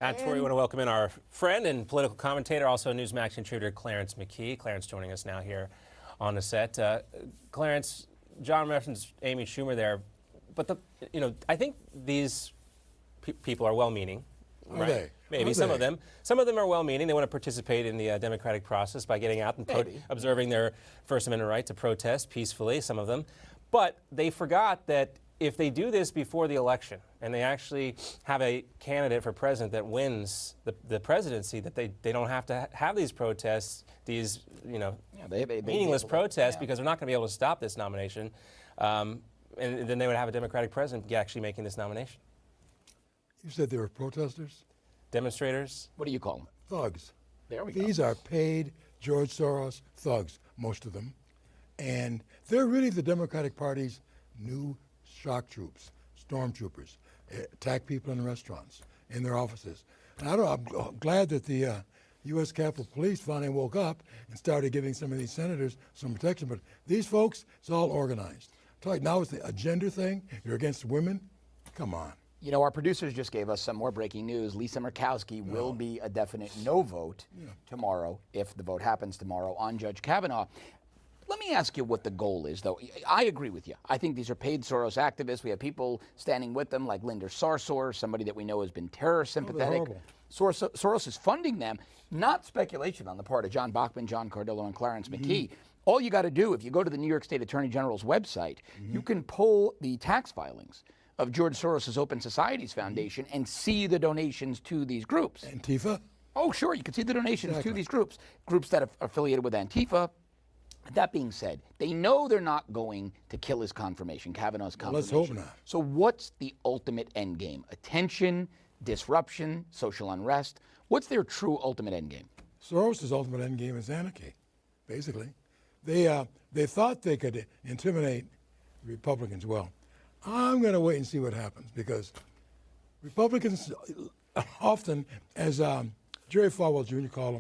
We want to welcome in our friend and political commentator, also Newsmax contributor, Clarence Mckee. Clarence joining us now here on the set. Clarence, John referenced Amy Schumer there, but I think these people are well-meaning. Right? Are they? Maybe some of them. Some of them are well-meaning. They want to participate in the democratic process by getting out and observing their First Amendment right to protest peacefully, some of them. But they forgot that if they do this before the election and they actually have a candidate for president that wins the presidency, that they don't have to have these protests, these meaningless protests, because they're not going to be able to stop this nomination. And then they would have a Democratic president actually making this nomination. You said they were protesters? Demonstrators? What do you call them? Thugs. There we go. These are paid George Soros thugs, most of them. And they're really the Democratic Party's new shock troops, stormtroopers, attack people in restaurants, in their offices. And I'm glad that the U.S. Capitol Police finally woke up and started giving some of these senators some protection. But these folks, it's all organized. Now it's a gender thing. You're against women? Come on. You know, our producers just gave us some more breaking news. Lisa Murkowski will be a definite no vote tomorrow, if the vote happens tomorrow, on Judge Kavanaugh. Let me ask you what the goal is, though. I agree with you. I think these are paid Soros activists. We have people standing with them, like Linda Sarsour, somebody that we know has been terror sympathetic. Soros is funding them. Not speculation on the part of John Bachman, John Cardillo, and Clarence Mckee. All you got to do, if you go to the New York State Attorney General's website, you can pull the tax filings of George Soros' Open Societies Foundation and see the donations to these groups. Antifa? Oh, sure. You can see the donations to these groups that are affiliated with Antifa. That being said, they know they're not going to kill his confirmation, Kavanaugh's confirmation. Let's hope not. So what's the ultimate end game? Attention, disruption, social unrest? What's their true ultimate end game? Soros' ultimate end game is anarchy, basically. They thought they could intimidate Republicans. Well, I'm going to wait and see what happens, because Republicans often, as Jerry Falwell Jr. called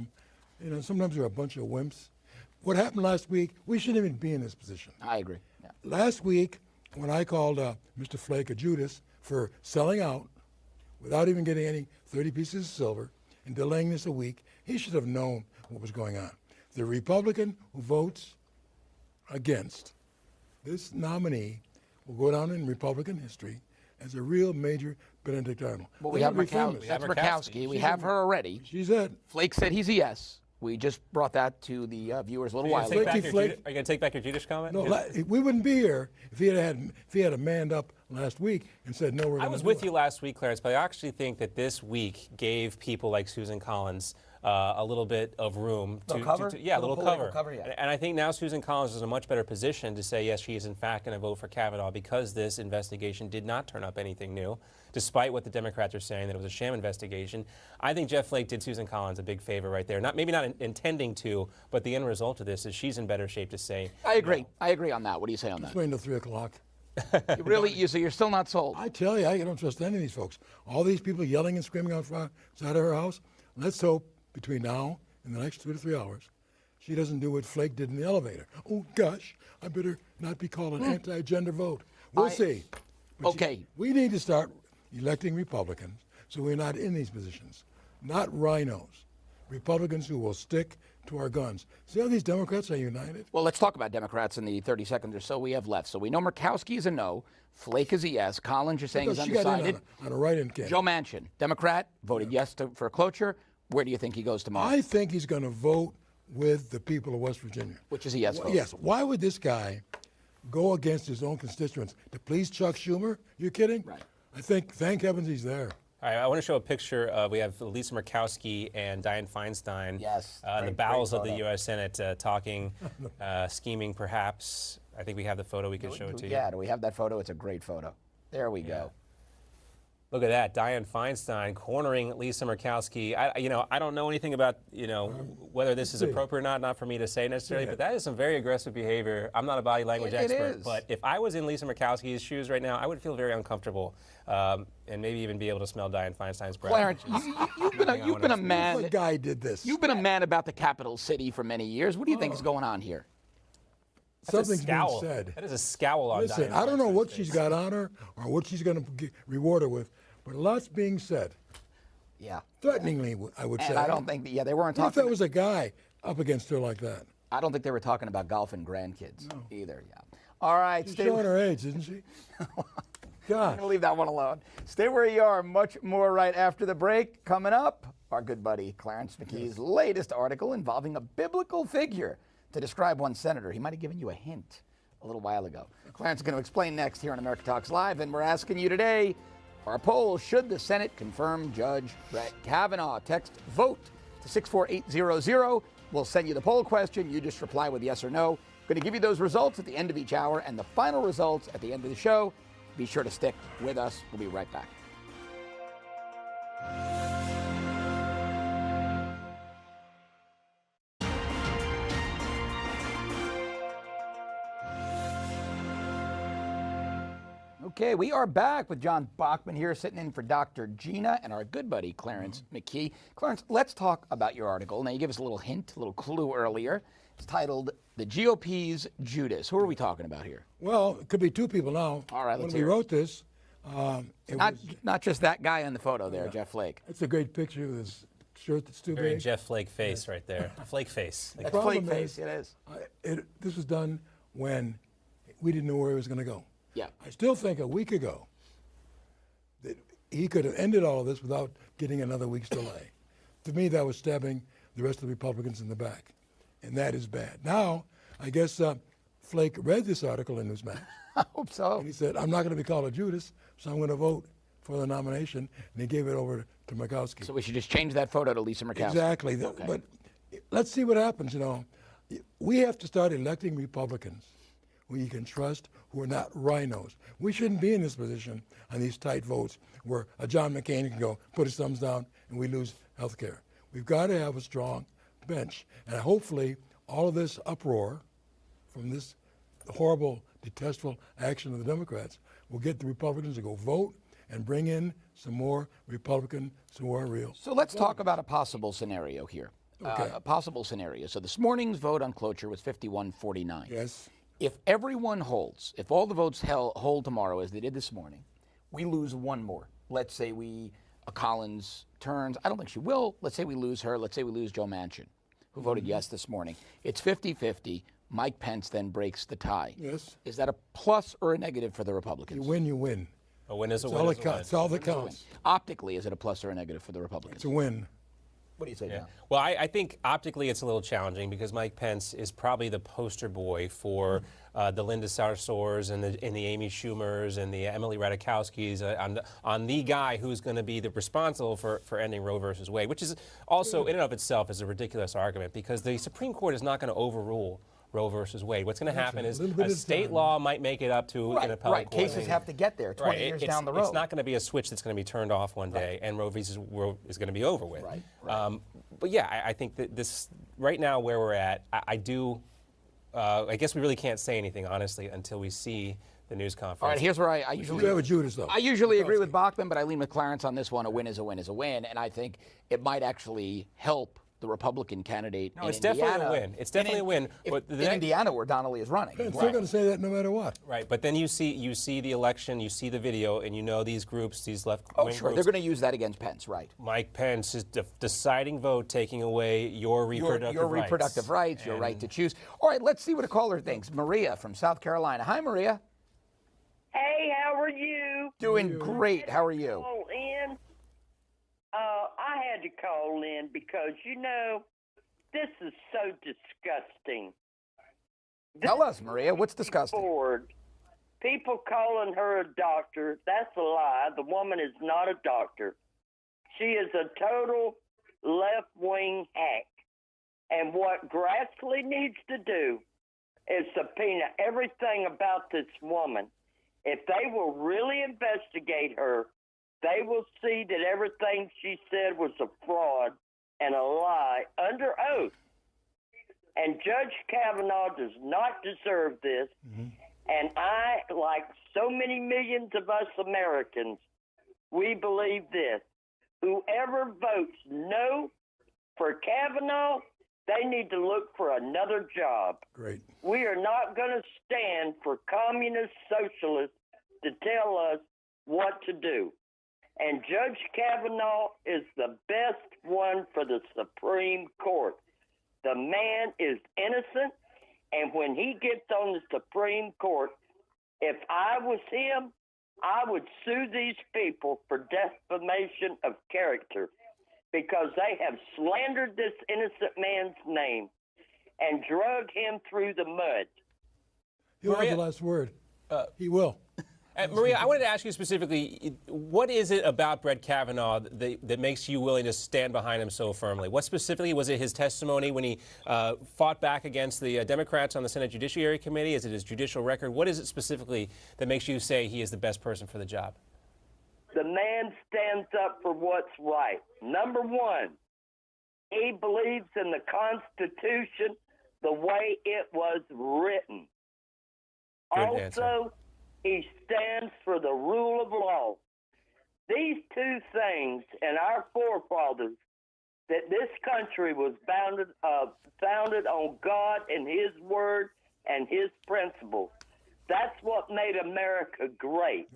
them, sometimes they're a bunch of wimps. What happened last week, we shouldn't even be in this position. I agree. Yeah. Last week, when I called Mr. Flake a Judas for selling out without even getting any 30 pieces of silver and delaying this a week, he should have known what was going on. The Republican who votes against this nominee will go down in Republican history as a real major Benedict Arnold. Well, we have Murkowski. That's Murkowski. We have her already. She's it. Flake said he's a yes. We just brought that to the viewers a little while ago. Are you going to take back your Judas comment? No, we wouldn't be here if he had manned up last week and said, no, we're going to I was with you last week, Clarence, but I actually think that this week gave people like Susan Collins a little bit of room to cover. A little cover. Yeah. And I think now Susan Collins is in a much better position to say, yes, she is in fact going to vote for Kavanaugh, because this investigation did not turn up anything new, despite what the Democrats are saying, that it was a sham investigation. I think Jeff Flake did Susan Collins a big favor right there. Maybe not intending to, but the end result of this is she's in better shape to say. I agree. No. I agree on that. What do you say on that? Just wait until 3 o'clock. So you're still not sold? I tell you, I don't trust any of these folks. All these people yelling and screaming outside of her house. Let's hope between now and the next 2 to 3 hours, she doesn't do what Flake did in the elevator. Oh, gosh, I better not be called an anti-gender vote. We'll see. But we need to start electing Republicans so we're not in these positions. Not rhinos. Republicans who will stick to our guns. See how these Democrats are united? Well, let's talk about Democrats in the 30 seconds or so we have left. So we know Murkowski is a no. Flake is a yes. Collins, you're saying, is undecided. On a write-in candidate. Joe Manchin, Democrat, voted yes for cloture. Where do you think he goes tomorrow? I think he's going to vote with the people of West Virginia. Which is a yes vote. Yes. Why would this guy go against his own constituents to please Chuck Schumer? You kidding? Right. I think, thank heavens he's there. All right, I want to show a picture of, we have Lisa Murkowski and Dianne Feinstein in the bowels of the U.S. Senate talking, scheming perhaps. I think we have the photo we can show it to you. Yeah, do we have that photo? It's a great photo. There we go. Look at that, Dianne Feinstein cornering Lisa Murkowski. I don't know anything about, whether this is appropriate or not for me to say necessarily, but that is some very aggressive behavior. I'm not a body language expert, but if I was in Lisa Murkowski's shoes right now, I would feel very uncomfortable, and maybe even be able to smell Dianne Feinstein's breath. Clarence, you've been a man. What guy did this? You've been a man about the capital city for many years. What do you think is going on here? Something's being said. That is a scowl on Listen, Dianne. I don't know what she's got on her or what she's going to reward her with, but a lot's being said. Yeah. Threateningly, I would say. And I don't think that, they weren't What if talking. there was a guy up against her like that? I don't think they were talking about golf and grandkids either. Yeah. All right. She's Stay. showing her age, isn't she? I'm God. going to leave that one alone. Stay where you are. Much more right after the break. Coming up, our good buddy Clarence Mckee's latest article involving a biblical figure to describe one senator. He might have given you a hint a little while ago. Clarence is going to explain next here on America Talks Live, and we're asking you today, our poll, should the Senate confirm Judge Brett Kavanaugh? Text VOTE to 64800. We'll send you the poll question. You just reply with yes or no. Going to give you those results at the end of each hour and the final results at the end of the show. Be sure to stick with us. We'll be right back. Okay, we are back with John Bachman here, sitting in for Dr. Gina and our good buddy Clarence Mckee. Clarence, let's talk about your article. Now, you gave us a little hint, a little clue earlier. It's titled "The GOPs Judas." Who are we talking about here? Well, it could be two people now. All right, let's when hear we it. wrote this, Not just that guy in the photo there, Jeff Flake. it's a great picture of this shirt that's too Very big. Jeff Flake face right there. Flake face. That's problem Flake face, is, it is. This was done when we didn't know where he was going to go. Yeah. I still think a week ago that he could have ended all of this without getting another week's delay. To me, that was stabbing the rest of the Republicans in the back, and that is bad. Now, I guess Flake read this article in Newsmax, I hope so. and he said, I'm not going to be called a Judas, so I'm going to vote for the nomination, and he gave it over to Murkowski. So we should just change that photo to Lisa Murkowski. Exactly. Okay. But let's see what happens, We have to start electing Republicans who you can trust, who are not rhinos. We shouldn't be in this position on these tight votes where a John McCain can go put his thumbs down and we lose health care. We've got to have a strong bench. And hopefully all of this uproar from this horrible, detestful action of the Democrats will get the Republicans to go vote and bring in some more Republicans who are real. So let's talk about a possible scenario here. Okay. A possible scenario. So this morning's vote on cloture was 51-49. Yes. If everyone holds, if all the votes hold tomorrow as they did this morning, we lose one more. Let's say Collins turns. I don't think she will. Let's say we lose her. Let's say we lose Joe Manchin, who voted yes this morning. It's 50-50. Mike Pence then breaks the tie. Yes. Is that a plus or a negative for the Republicans? You win, you win. A win is a It's win. all is that a win. counts. It's all that counts. Optically, is it a plus or a negative for the Republicans? It's a win. What do you say, Yeah. John? Well, I think optically it's a little challenging because Mike Pence is probably the poster boy for the Linda Sarsours and the Amy Schumers and the Emily Ratajkowskis on the guy who's going to be responsible for ending Roe versus Wade, which is also in and of itself is a ridiculous argument because the Supreme Court is not going to overrule Roe versus Wade. What's going to happen is little bit a of state time. law might make it up to an appellate court. Cases have to get there 20 years down the road. It's not going to be a switch that's going to be turned off one day, and Roe versus Roe is going to be over with. Right. But yeah, I think that this right now where we're at, I guess we really can't say anything honestly until we see the news conference. All right, here's where I usually You have a Judas, though. I usually agree with Bachman, but I lean with Clarence on this one. A win is a win is a win, and I think it might actually help the Republican candidate in it's Indiana. definitely a win. It's definitely a win. But In Indiana, where Donnelly is running. It's still going to say that no matter what. Right, but then you see the election, you see the video, and you know these groups, these left-wing Oh, sure. groups. They're going to use that against Pence, right? Mike Pence is deciding vote, taking away your reproductive Your rights. reproductive rights, your right to choose. All right, let's see what a caller thinks. Maria from South Carolina. Hi, Maria. Hey, how are you? Doing great. How are you? Call in. I had to call in because, this is so disgusting. Tell us, Maria, what's disgusting? Board. People calling her a doctor, that's a lie. The woman is not a doctor. She is a total left-wing hack. And what Grassley needs to do is subpoena everything about this woman. If they will really investigate her, they will see that everything she said was a fraud and a lie under oath. And Judge Kavanaugh does not deserve this. Mm-hmm. And I, like so many millions of us Americans, we believe this. Whoever votes no for Kavanaugh, they need to look for another job. Great. We are not going to stand for communist socialists to tell us what to do. And Judge Kavanaugh is the Supreme Court. The man is innocent, and when he gets on the Supreme Court, if I was him, I would sue these people for defamation of character because they have slandered this innocent man's name and drug him through the mud. He'll have the last word. He will. Maria, I wanted to ask you specifically, what is it about Brett Kavanaugh that makes you willing to stand behind him so firmly? What specifically, was it his testimony when he fought back against the Democrats on the Senate Judiciary Committee? Is it his judicial record? What is it specifically that makes you say he is the best person for the job? The man stands up for what's right. Number one, he believes in the Constitution the way it was written. Good answer. Also, he stands for the rule of law. These two things and our forefathers, that this country was founded on God and His Word and His principles. That's what made America great.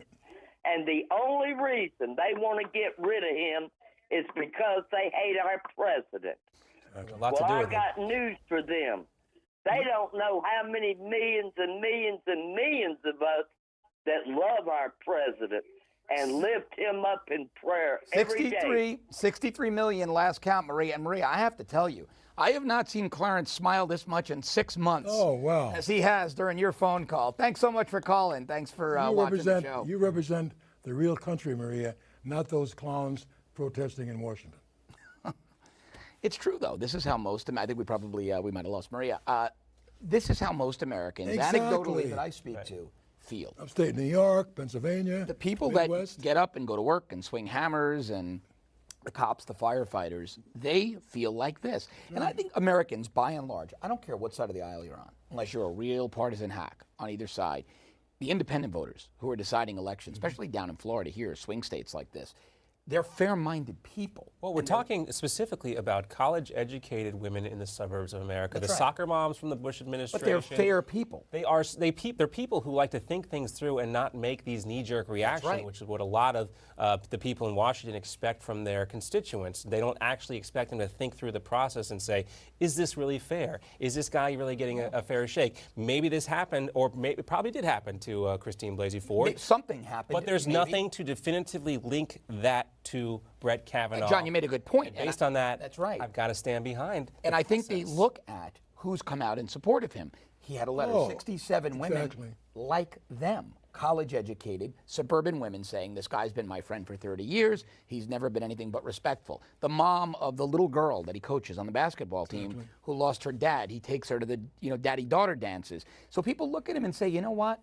And the only reason they want to get rid of him is because they hate our president. Well, I got news for them. They don't know how many millions and millions and millions of us that love our president and lift him up in prayer every day. 63 million last count, Maria. And Maria, I have to tell you, I have not seen Clarence smile this much in 6 months. Oh, wow. As he has during your phone call. Thanks so much for calling. Thanks for watching the show. You represent the real country, Maria, not those clowns protesting in Washington. It's true, though. This is how most, I think we probably, we might have lost Maria. This is how most Americans, anecdotally that I speak to, feel. Upstate New York, Pennsylvania, The people Midwest. that get up and go to work and swing hammers, and the cops, the firefighters, they feel like this. And I think Americans, by and large, I don't care what side of the aisle you're on, unless you're a real partisan hack on either side, the independent voters who are deciding elections, especially down in Florida here, swing states like this, they're fair-minded people. Well, we're talking specifically about college-educated women in the suburbs of America, That's the right. soccer moms from the Bush administration. But they're fair people. They're people who like to think things through and not make these knee-jerk reactions, right. which is what a lot of the people in Washington expect from their constituents. They don't actually expect them to think through the process and say, is this really fair? Is this guy really getting a fair shake? Maybe this happened, or it probably did happen to Christine Blasey Ford. Something happened. But there's maybe. nothing to definitively link that to Brett Kavanaugh. John, you made a good point. And based on that, that's right. I've got to stand behind. And I think they look at who's come out in support of him. He had a letter, 67 women like them, college-educated, suburban women saying, this guy's been my friend for 30 years. He's never been anything but respectful. The mom of the little girl that he coaches on the basketball team who lost her dad, he takes her to the daddy-daughter dances. So people look at him and say, you know what?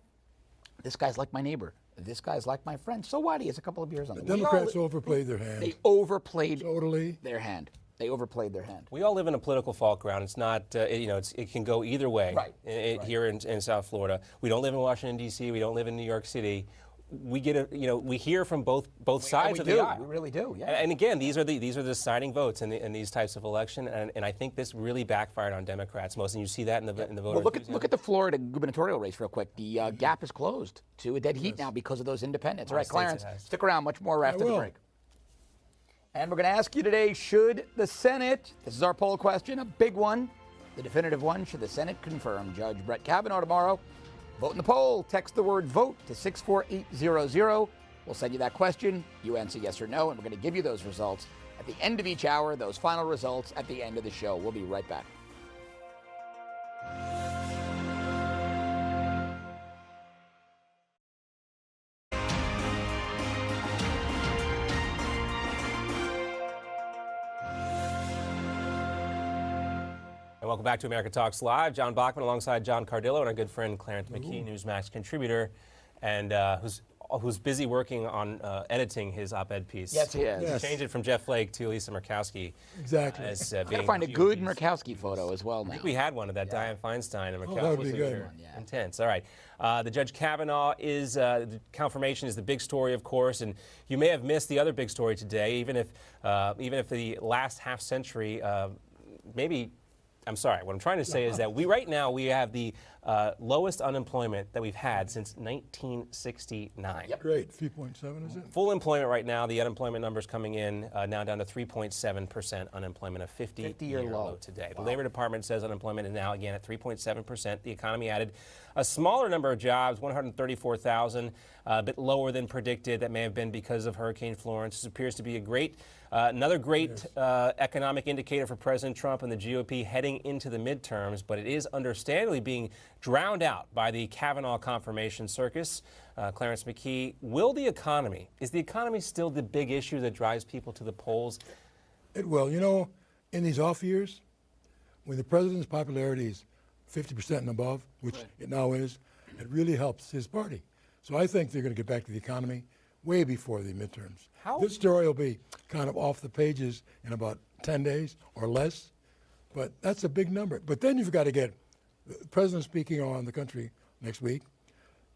This guy's like my neighbor. This guy's like my friend. So what? He has a couple of years on the Democrats overplayed their hand. They overplayed Totally. their hand. They overplayed their hand. We all live in a political fault ground. It's not, it can go either way. Right. Here in South Florida, we don't live in Washington D.C. We don't live in New York City. We get we hear from both sides of the aisle. We really do. Yeah. And again, these are the deciding votes in these types of election, and I think this really backfired on Democrats most, and you see that in the voter. Well, look at the Florida gubernatorial race real quick. The gap is closed to a dead heat now because of those independents. All right, Clarence, stick around. Much more after the break. And we're going to ask you today, should the Senate, this is our poll question, a big one, the definitive one, should the Senate confirm Judge Brett Kavanaugh tomorrow? Vote in the poll. Text the word VOTE to 64800. We'll send you that question. You answer yes or no, and we're going to give you those results at the end of each hour, those final results at the end of the show. We'll be right back. And welcome back to America Talks Live. John Bachman alongside John Cardillo and our good friend Clarence Mckee, Newsmax contributor, and who's busy working on editing his op-ed piece. Yes, he is. Yes. He changed it from Jeff Flake to Lisa Murkowski. Exactly. As Gotta being find a good GOPs. Murkowski photo as well now. I think we had one of that Dianne Feinstein and Murkowski. that would be good. Intense. All right. The Judge Kavanaugh is, the confirmation is the big story, of course, and you may have missed the other big story today, even if the last half century, maybe. I'm sorry. What I'm trying to say is that right now we have the lowest unemployment that we've had since 1969. Yep. Great. 3.7 is it? Full employment right now, the unemployment numbers coming in now down to 3.7% unemployment, a 50-year low today. Wow. The Labor Department says unemployment is now again at 3.7%. The economy added a smaller number of jobs, 134,000, a bit lower than predicted. That may have been because of Hurricane Florence. This appears to be a great, another great economic indicator for President Trump and the GOP heading into the midterms, but it is understandably being drowned out by the Kavanaugh confirmation circus. Clarence Mckee, is the economy still the big issue that drives people to the polls? It will. You know, in these off years, when the president's popularity is 50% and above, which it now is, it really helps his party. So I think they're going to get back to the economy way before the midterms. This story will be kind of off the pages in about 10 days or less, but that's a big number. But then you've got to get the president speaking on the country next week.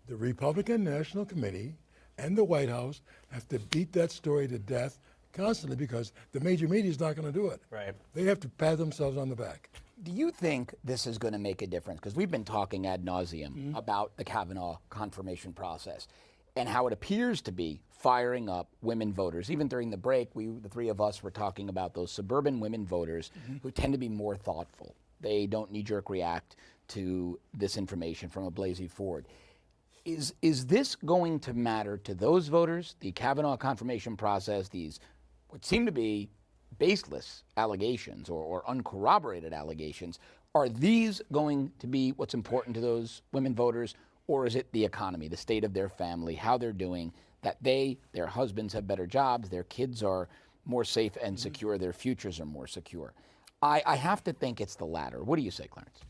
The Republican National Committee and the White House have to beat that story to death constantly because the major media is not going to do it. Right. They have to pat themselves on the back. Do you think this is going to make a difference? Because we've been talking ad nauseum about the Kavanaugh confirmation process and how it appears to be firing up women voters. Even during the break, the three of us were talking about those suburban women voters who tend to be more thoughtful. They don't knee-jerk react to this information from a Blasey Ford. Is this going to matter to those voters, the Kavanaugh confirmation process, these what seem to be baseless allegations or uncorroborated allegations? Are these going to be what's important to those women voters, or is it the economy, the state of their family, how they're doing, that their husbands have better jobs, their kids are more safe and secure, their futures are more secure? I have to think it's the latter. What do you say, Clarence?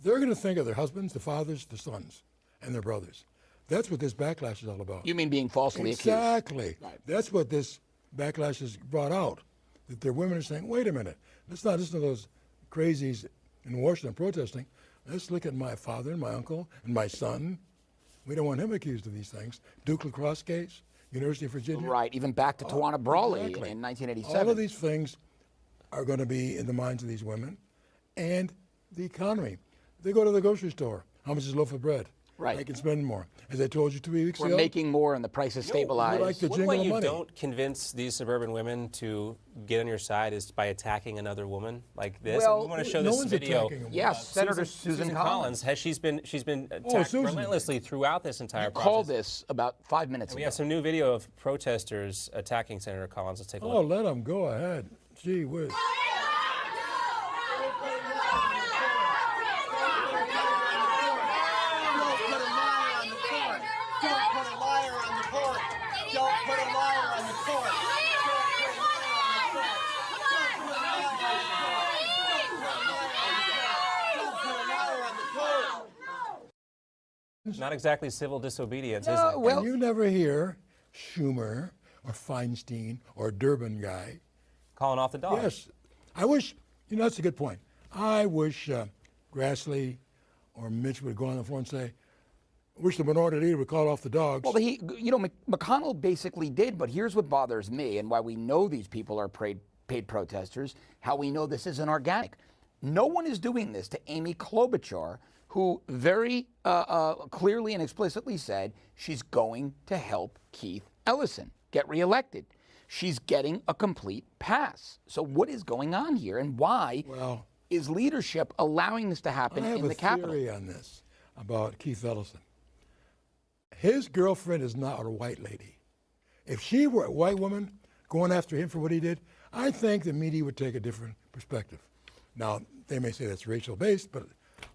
They're going to think of their husbands, the fathers, the sons, and their brothers. That's what this backlash is all about. You mean being falsely accused? Exactly. Right. That's what this backlash has brought out. That their women are saying, wait a minute, let's not listen to those crazies in Washington protesting. Let's look at my father and my uncle and my son. We don't want him accused of these things. Duke lacrosse case, University of Virginia. Right, even back to Tawana Brawley exactly. in 1987. All of these things are going to be in the minds of these women and the economy. They go to the grocery store. How much is a loaf of bread? Right. They can spend more. As I told you 2 weeks We're ago. making more and the price is stabilized. like the One jingle way of you money. don't convince these suburban women to get on your side is by attacking another woman like this. Well, we want to show no this one's video. attacking a woman. Yes, Senator Susan Collins. She's been attacked Susan. relentlessly throughout this entire process. Called this about 5 minutes We ago. have some new video of protesters attacking Senator Collins. Let's take a Oh, look. let them go ahead. Gee whiz. Not exactly civil disobedience, is No, it? well, And you never hear Schumer or Feinstein or Durbin guy. Calling off the dog. Yes. I wish, that's a good point. I wish Grassley or Mitch would go on the floor and say, wish the minority leader would call off the dogs. well, McConnell basically did, but here's what bothers me and why we know these people are paid protesters, how we know this isn't organic. No one is doing this to Amy Klobuchar, who very clearly and explicitly said she's going to help Keith Ellison get reelected. She's getting a complete pass. So what is going on here, and why is leadership allowing this to happen in the Capitol? I have a theory on this about Keith Ellison. His girlfriend is not a white lady. If she were a white woman going after him for what he did, I think the media would take a different perspective. Now, they may say that's racial based, but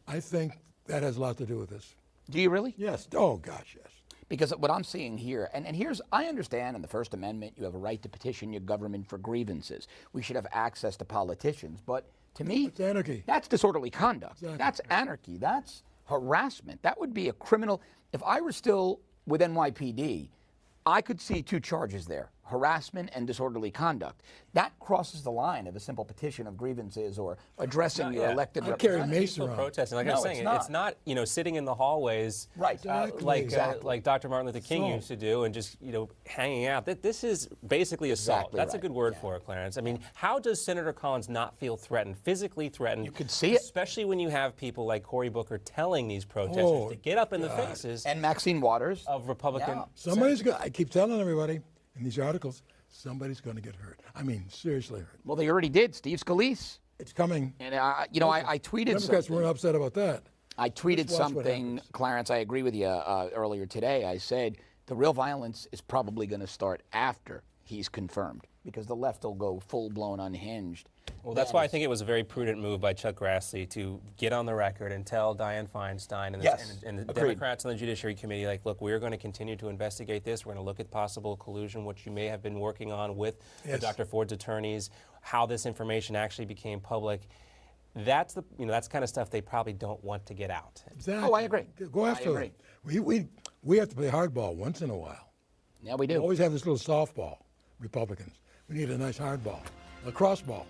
I think that has a lot to do with this. Do you really? Yes. Oh, gosh, yes. Because what I'm seeing here, and here's, I understand in the First Amendment you have a right to petition your government for grievances. We should have access to politicians. But to me, It's anarchy. that's disorderly conduct. Exactly. That's anarchy. That's harassment. That would be a criminal. If I were still with NYPD, I could see two charges there. harassment and disorderly conduct. That crosses the line of a simple petition of grievances or addressing your elected I carry representative. mace around. Protesting, like I No, was saying, it's not. sitting in the hallways, Right. like Dr. Martin Luther King used to do, and just hanging out. This is basically assault. Exactly That's a right. good word for it, Clarence. I mean, how does Senator Collins not feel threatened, physically threatened? You could see it. Especially when you have people like Cory Booker telling these protesters to get up in the faces And Maxine Waters. of Republican. Yeah. Somebody's going. I keep telling everybody in these articles, somebody's going to get hurt. I mean, seriously hurt. Well, they already did. Steve Scalise. It's coming. And, I tweeted Democrats something. weren't upset about that. I tweeted Just watch what something, happens. Clarence, I agree with you earlier today. I said the real violence is probably going to start after he's confirmed because the left will go full-blown unhinged. Well, that's why I think it was a very prudent move by Chuck Grassley to get on the record and tell Dianne Feinstein and, Yes, and the agreed. Democrats on the Judiciary Committee, like, look, we're going to continue to investigate this. We're going to look at possible collusion, which you may have been working on with Dr. Ford's attorneys, how this information actually became public. That's the that's the kind of stuff they probably don't want to get out. Exactly. Oh, I agree. Go after I them. We have to play hardball once in a while. Yeah, we We do. always have this little softball, Republicans. We need a nice hardball, lacrosse ball.